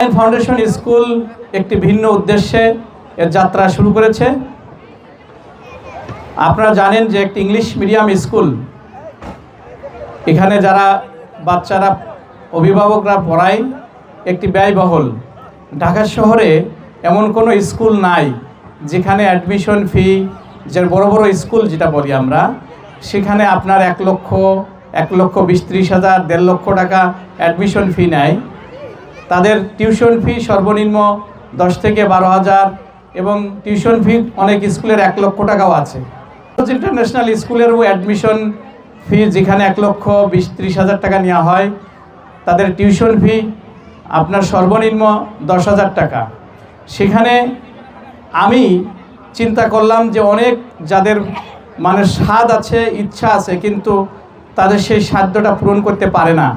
Foundation school একটি ভিন্ন উদ্দেশ্যে এর যাত্রা শুরু করেছে। আপনারা জানেন যে একটি ইংলিশ মিডিয়াম স্কুল, এখানে যারা বাচ্চারা অভিভাবকরা পড়ায় একটি ব্যয়বহুল। ঢাকা শহরে এমন কোনো স্কুল নাই যেখানে অ্যাডমিশন ফি, যে বড় বড় স্কুল যেটা বলি আমরা, সেখানে আপনার 1 লক্ষ 1,20,30,000 1.5 লক্ষ টাকা অ্যাডমিশন ফি নেয়। তাদের টিউশন ফি সর্বনিম্ন 10 থেকে 12,000 এবং টিউশন ফি অনেক স্কুলের 1 লক্ষ টাকাও আছে। ইন্টারন্যাশনাল স্কুলেরও অ্যাডমিশন ফি যেখানে 1,20,30,000 টাকা নেওয়া হয়, তাদের টিউশন ফি আপনার সর্বনিম্ন 10,000 টাকা। সেখানে আমি চিন্তা করলাম যে অনেক যাদের মানে স্বাদ আছে, ইচ্ছা আছে, কিন্তু তাদের সেই সাধ্যটা পূরণ করতে পারে না।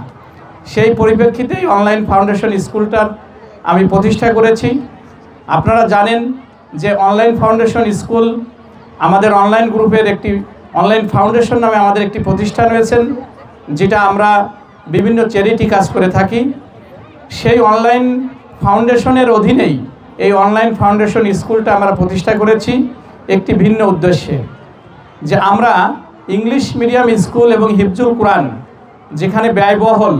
সেই পরিপ্রেক্ষিতেই অনলাইন ফাউন্ডেশন স্কুলটার আমি প্রতিষ্ঠা করেছি। আপনারা জানেন যে অনলাইন ফাউন্ডেশন স্কুল আমাদের অনলাইন গ্রুপের একটি অনলাইন ফাউন্ডেশন নামে আমাদের একটি প্রতিষ্ঠান রয়েছেন, যেটা আমরা বিভিন্ন চ্যারিটি কাজ করে থাকি। সেই অনলাইন ফাউন্ডেশনের অধীনেই এই অনলাইন ফাউন্ডেশন স্কুলটা আমরা প্রতিষ্ঠা করেছি একটি ভিন্ন উদ্দেশ্যে, যে আমরা ইংলিশ মিডিয়াম স্কুল এবং হিফজুল কোরআন যেখানে ব্যয়বহুল,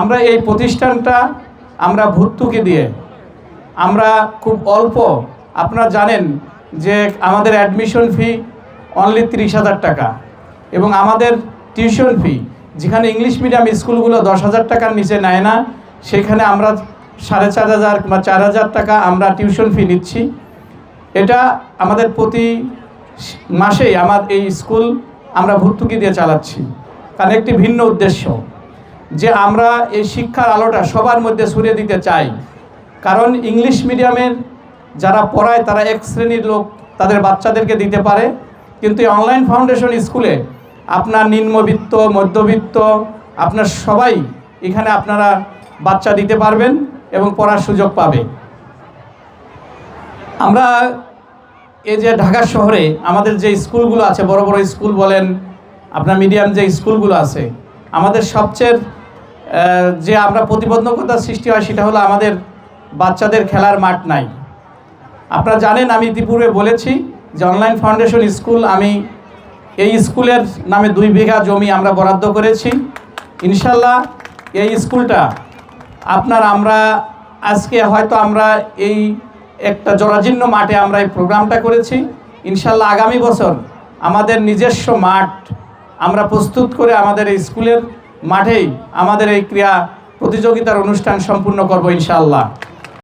আমরা এই প্রতিষ্ঠানটা আমরা ভর্তুকি দিয়ে আমরা খুব অল্প, আপনারা জানেন যে আমাদের অ্যাডমিশন ফি অনলি 30,000 টাকা এবং আমাদের টিউশন ফি যেখানে ইংলিশ মিডিয়াম স্কুলগুলো 10,000 টাকার নিচে নেয় না, সেখানে আমরা 4,500 বা 4,000 টাকা আমরা টিউশন ফি নিচ্ছি। এটা আমাদের প্রতি মাসেই আমার এই স্কুল আমরা ভর্তুকি দিয়ে চালাচ্ছি, কারণ একটি ভিন্ন উদ্দেশ্য যে আমরা এই শিক্ষার আলোটা সবার মধ্যে ছড়িয়ে দিতে চাই। কারণ ইংলিশ মিডিয়ামের যারা পড়ায় তারা এক শ্রেণীর লোক তাদের বাচ্চাদেরকে দিতে পারে, কিন্তু এই অনলাইন ফাউন্ডেশন স্কুলে আপনার নিম্নবিত্ত, মধ্যবিত্ত, আপনার সবাই এখানে আপনারা বাচ্চা দিতে পারবেন এবং পড়ার সুযোগ পাবে। আমরা এই যে ঢাকা শহরে আমাদের যে স্কুলগুলো আছে, বড় বড় স্কুল বলেন, আপনার মিডিয়াম যে স্কুলগুলো আছে, আমাদের সবচেয়ে যে আমরা প্রতিবন্ধকতার সৃষ্টি হয় সেটা হলো আমাদের বাচ্চাদের খেলার মাঠ নাই। আপনারা জানেন আমি ইতিপূর্বে বলেছি যে অনলাইন ফাউন্ডেশন স্কুল, আমি এই স্কুলের নামে 2 বিঘা জমি আমরা বরাদ্দ করেছি। ইনশাল্লাহ এই স্কুলটা আমরা আজকে হয়তো আমরা এই একটা জরাজীর্ণ মাঠে আমরা এই প্রোগ্রামটা করেছি। ইনশাল্লাহ আগামী বছর আমাদের নিজস্ব মাঠ আমরা প্রস্তুত করে আমাদের এই স্কুলের মাঠেই আমাদের এই ক্রীড়া প্রতিযোগিতার অনুষ্ঠান সম্পূর্ণ করব ইনশাআল্লাহ।